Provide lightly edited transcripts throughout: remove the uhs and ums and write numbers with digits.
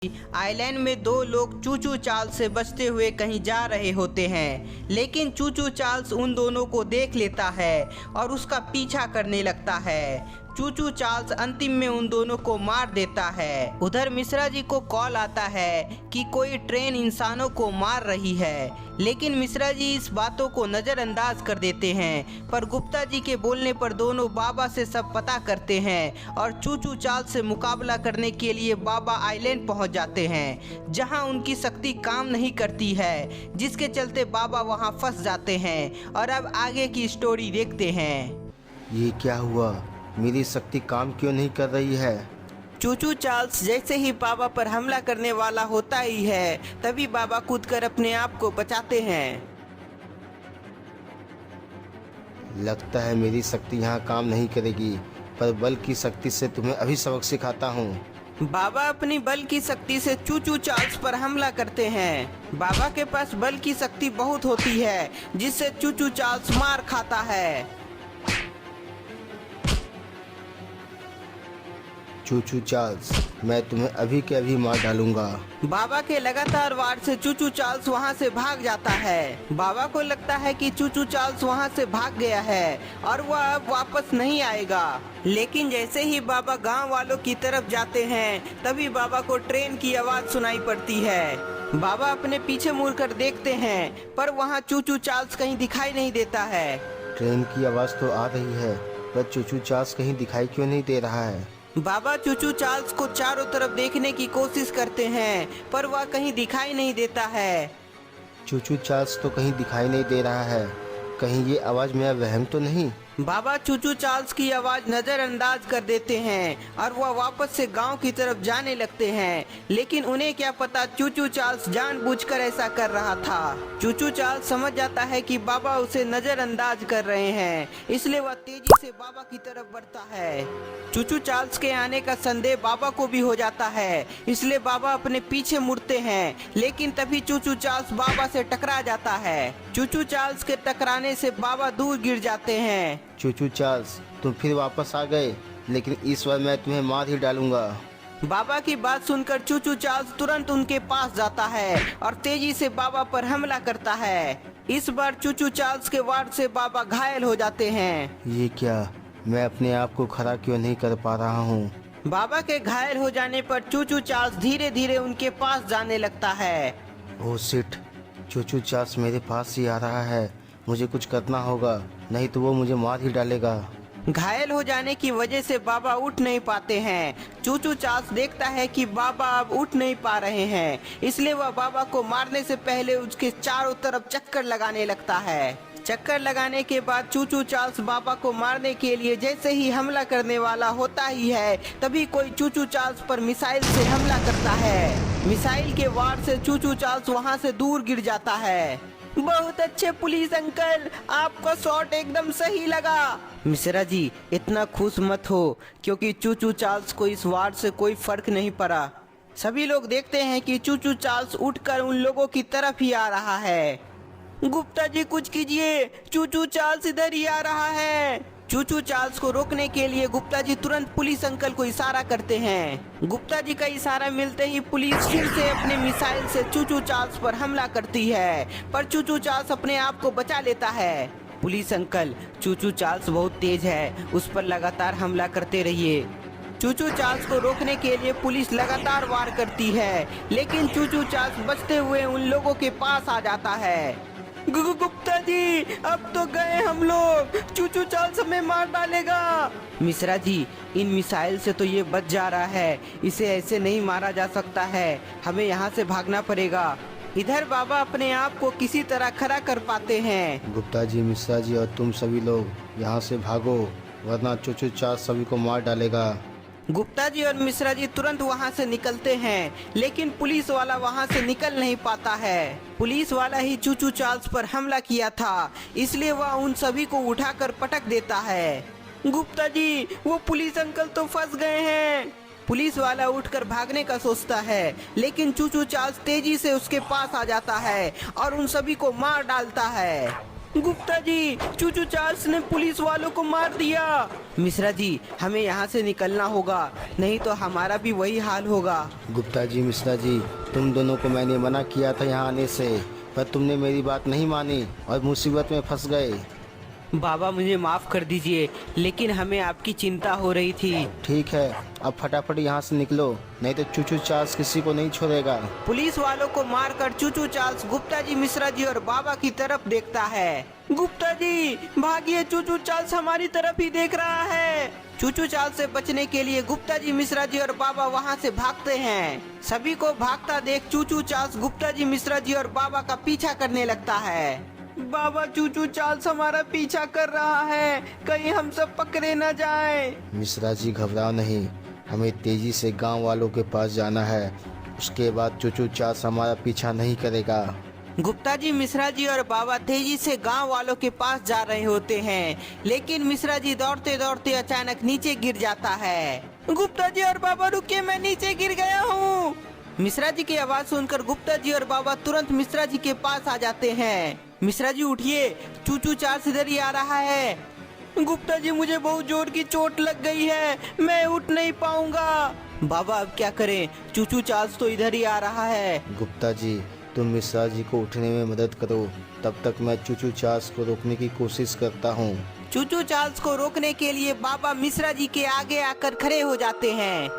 Island में दो लोग चूचू चार्ल्स से बचते हुए कहीं जा रहे होते हैं, लेकिन चूचू चार्ल्स उन दोनों को देख लेता है और उसका पीछा करने लगता है। चूचू चार्ल्स अंतिम में उन दोनों को मार देता है। उधर मिश्रा जी को कॉल आता है कि कोई ट्रेन इंसानों को मार रही है, लेकिन मिश्रा जी इस बातों को नज़रअंदाज कर देते हैं। पर गुप्ता जी के बोलने पर दोनों बाबा से सब पता करते हैं और चूचू चार्ल्स से मुकाबला करने के लिए बाबा आइलैंड पहुंच जाते हैं, जहां उनकी शक्ति काम नहीं करती है, जिसके चलते बाबा वहां फंस जाते हैं। और अब आगे की स्टोरी देखते हैं। ये क्या हुआ? मेरी शक्ति काम क्यों नहीं कर रही है? चूचू चार्ल्स जैसे ही बाबा पर हमला करने वाला होता ही है, तभी बाबा कूदकर अपने आप को बचाते हैं। लगता है मेरी शक्ति यहाँ काम नहीं करेगी, पर बल की शक्ति से तुम्हें अभी सबक सिखाता हूँ। बाबा अपनी बल की शक्ति से चूचू चार्ल्स पर हमला करते हैं। बाबा के पास बल की शक्ति बहुत होती है, जिससे चूचू चार्ल्स मार खाता है। चूचू चार्ल्स, मैं तुम्हें अभी के अभी मार डालूंगा। बाबा के लगातार वार से चूचू चार्ल्स वहां से भाग जाता है। बाबा को लगता है कि चूचू चार्ल्स वहां से भाग गया है और वह अब वापस नहीं आएगा। लेकिन जैसे ही बाबा गांव वालों की तरफ जाते हैं, तभी बाबा को ट्रेन की आवाज सुनाई पड़ती है। बाबा अपने पीछे मुड़कर देखते हैं, पर वहाँ चूचू चार्ल्स कहीं दिखाई नहीं देता है। ट्रेन की आवाज तो आ रही है, पर चूचू चार्ल्स कहीं दिखाई क्यों नहीं दे रहा है? बाबा चूचू चार्ल्स को चारों तरफ देखने की कोशिश करते हैं, पर वह कहीं दिखाई नहीं देता है। चूचू चार्ल्स तो कहीं दिखाई नहीं दे रहा है। कहीं ये आवाज मेरा वहम तो नहीं? बाबा चूचू चार्ल्स की आवाज नजरअंदाज कर देते हैं और वह वापस से गांव की तरफ जाने लगते हैं। लेकिन उन्हें क्या पता, चूचू चार्ल्स जानबूझकर ऐसा कर रहा था। चूचू चार्ल्स समझ जाता है कि बाबा उसे नजरअंदाज कर रहे हैं, इसलिए वह तेजी से बाबा की तरफ बढ़ता है। चूचू चार्ल्स के आने का संदेह बाबा को भी हो जाता है, इसलिए बाबा अपने पीछे मुड़ते हैं। लेकिन तभी चूचू चार्ल्स बाबा से टकरा जाता है। चूचू चार्ल्स के टकराने से बाबा दूर गिर जाते हैं। चूचू चार्ल्स, तुम फिर वापस आ गए, लेकिन इस बार मैं तुम्हें मार ही डालूंगा। बाबा की बात सुनकर चूचू चार्ल्स तुरंत उनके पास जाता है और तेजी से बाबा पर हमला करता है। इस बार चूचू चार्ल्स के वार से बाबा घायल हो जाते हैं। ये क्या? मैं अपने आप को खड़ा क्यों नहीं कर पा रहा हूँ? बाबा के घायल हो जाने पर चूचू चार्ल्स धीरे धीरे उनके पास जाने लगता है। ओह शिट, चूचू चार्ल्स मेरे पास ही आ रहा है। मुझे कुछ करना होगा, नहीं तो वो मुझे मार ही डालेगा। घायल हो जाने की वजह से बाबा उठ नहीं पाते हैं। चूचू चार्ल्स देखता है कि बाबा अब उठ नहीं पा रहे हैं, इसलिए वह बाबा को मारने से पहले उसके चारों तरफ चक्कर लगाने लगता है। चक्कर लगाने के बाद चूचू चार्ल्स बाबा को मारने के लिए जैसे ही हमला करने वाला होता ही है, तभी कोई चूचू चार्ल्स पर मिसाइल से हमला करता है। मिसाइल के वार से चूचू चार्ल्स वहां से दूर गिर जाता है। बहुत अच्छे पुलिस अंकल, आपका शॉट एकदम सही लगा। मिश्रा जी, इतना खुश मत हो, क्योंकि चूचू चार्ल्स को इस वार से कोई फर्क नहीं पड़ा। सभी लोग देखते हैं कि चूचू चार्ल्स उठकर उन लोगों की तरफ ही आ रहा है। गुप्ता जी कुछ कीजिए, चूचू चार्ल्स इधर ही आ रहा है। चूचू चार्ल्स को रोकने के लिए गुप्ता जी तुरंत पुलिस अंकल को इशारा करते हैं। गुप्ता जी का इशारा मिलते ही पुलिस फिर से अपने मिसाइल से चूचू चार्ल्स पर हमला करती है, पर चूचू चार्ल्स अपने आप को बचा लेता है। पुलिस अंकल, चूचू चार्ल्स बहुत तेज है, उस पर लगातार हमला करते रहिए। चूचू चार्ल्स को रोकने के लिए पुलिस लगातार वार करती है, लेकिन चूचू चार्ल्स बचते हुए उन लोगों के पास आ जाता है। गुप्ता जी, अब तो गए हम लोग, चूचू चार्ल्स हमें मार डालेगा। मिश्रा जी, इन मिसाइल से तो ये बच जा रहा है, इसे ऐसे नहीं मारा जा सकता है, हमें यहाँ से भागना पड़ेगा। इधर बाबा अपने आप को किसी तरह खड़ा कर पाते हैं। गुप्ता जी, मिश्रा जी और तुम सभी लोग यहाँ से भागो, वरना चूचू चार्ल्स सभी को मार डालेगा। गुप्ता जी और मिश्रा जी तुरंत वहां से निकलते हैं, लेकिन पुलिस वाला वहां से निकल नहीं पाता है। पुलिस वाला ही चूचू चार्ल्स पर हमला किया था, इसलिए वह उन सभी को उठाकर पटक देता है। गुप्ता जी, वो पुलिस अंकल तो फंस गए हैं। पुलिस वाला उठकर भागने का सोचता है, लेकिन चूचू चार्ल्स तेजी से उसके पास आ जाता है और उन सभी को मार डालता है। गुप्ता जी, चूचू चार्ल्स ने पुलिस वालों को मार दिया। मिश्रा जी, हमें यहाँ से निकलना होगा, नहीं तो हमारा भी वही हाल होगा। गुप्ता जी, मिश्रा जी, तुम दोनों को मैंने मना किया था यहाँ आने से, पर तुमने मेरी बात नहीं मानी और मुसीबत में फंस गए। बाबा मुझे माफ कर दीजिए, लेकिन हमें आपकी चिंता हो रही थी। ठीक है, अब फटाफट यहाँ से निकलो, नहीं तो चूचू चार्ल्स किसी को नहीं छोड़ेगा। पुलिस वालों को मारकर चूचू चार्ल्स गुप्ता जी, मिश्रा जी और बाबा की तरफ देखता है। गुप्ता जी भागिए, चूचू चार्ल्स हमारी तरफ ही देख रहा है। चूचू चार्ल्स से बचने के लिए गुप्ता जी, मिश्रा जी और बाबा वहाँ से भागते हैं। सभी को भागता देख चूचू चार्ल्स गुप्ता जी, मिश्रा जी और बाबा का पीछा करने लगता है। बाबा, चूचू चार्ल्स हमारा पीछा कर रहा है, कहीं हम सब पकड़े न जाएं। मिश्रा जी घबराओ नहीं, हमें तेजी से गांव वालों के पास जाना है, उसके बाद चूचू चार्ल्स हमारा पीछा नहीं करेगा। गुप्ता जी, मिश्रा जी और बाबा तेजी से गांव वालों के पास जा रहे होते हैं, लेकिन मिश्रा जी दौड़ते दौड़ते अचानक नीचे गिर जाता है। गुप्ता जी और बाबा रुकिए, मैं नीचे गिर गया हूँ। मिश्रा जी की आवाज सुनकर गुप्ता जी और बाबा तुरंत मिश्रा जी के पास आ जाते हैं। मिश्रा जी उठिए, चूचू चार्ल्स इधर ही आ रहा है। गुप्ता जी, मुझे बहुत जोर की चोट लग गई है, मैं उठ नहीं पाऊंगा। बाबा अब क्या करें, चूचू चार्ल्स तो इधर ही आ रहा है। गुप्ता जी, तुम मिश्रा जी को उठने में मदद करो, तब तक मैं चूचू चार्ल्स को रोकने की कोशिश करता हूँ। चूचू चार्ल्स को रोकने के लिए बाबा मिश्रा जी के आगे आकर खड़े हो जाते हैं।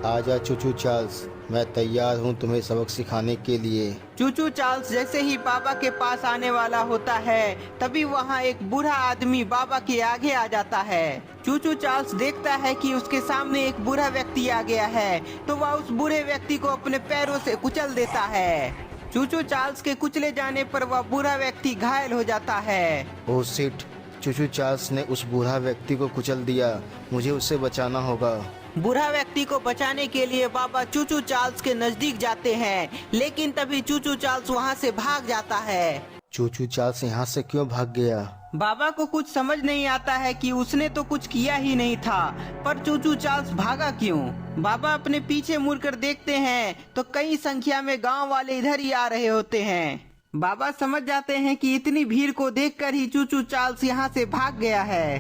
आजा चूचू चार्ल्स, मैं तैयार हूँ तुम्हें सबक सिखाने के लिए। चूचू चार्ल्स जैसे ही बाबा के पास आने वाला होता है, तभी वहाँ एक बूढ़ा आदमी बाबा के आगे आ जाता है। चूचू चार्ल्स देखता है कि उसके सामने एक बूढ़ा व्यक्ति आ गया है, तो वह उस बूढ़े व्यक्ति को अपने पैरों से कुचल देता है। चूचू चार्ल्स के कुचले जाने पर वह बूढ़ा व्यक्ति घायल हो जाता है। ओह शिट, चूचू चार्ल्स ने उस बूढ़ा व्यक्ति को कुचल दिया, मुझे उसे बचाना होगा। बूढ़ा व्यक्ति को बचाने के लिए बाबा चूचू चार्ल्स के नजदीक जाते हैं, लेकिन तभी चूचू चार्ल्स वहाँ से भाग जाता है। चूचू चार्ल्स यहाँ से क्यों भाग गया? बाबा को कुछ समझ नहीं आता है कि उसने तो कुछ किया ही नहीं था, पर चूचू चार्ल्स भागा क्यों? बाबा अपने पीछे मुड़कर देखते हैं तो कई संख्या में गांव वाले इधर ही आ रहे होते हैं। बाबा समझ जाते हैं कि इतनी भीड़ को देखकर ही चूचू चार्ल्स यहाँ से भाग गया है।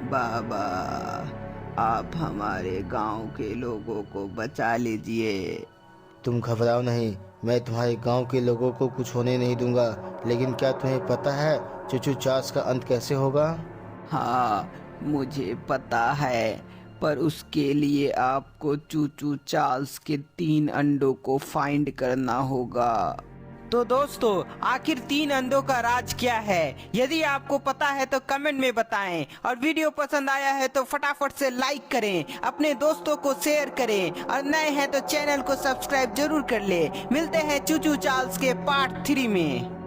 बाबा, आप हमारे गांव के लोगों को बचा लीजिए। तुम घबराओ नहीं, मैं तुम्हारे गांव के लोगों को कुछ होने नहीं दूंगा, लेकिन क्या तुम्हें पता है चूचू चार्ल्स का अंत कैसे होगा? हाँ, मुझे पता है, पर उसके लिए आपको चूचू चार्ल्स के 3 अंडों को फाइंड करना होगा। तो दोस्तों, आखिर 3 अंडों का राज क्या है? यदि आपको पता है तो कमेंट में बताएं, और वीडियो पसंद आया है तो फटाफट से लाइक करें, अपने दोस्तों को शेयर करें, और नए हैं तो चैनल को सब्सक्राइब जरूर कर ले। मिलते हैं चूचू चार्ल्स के पार्ट 3 में।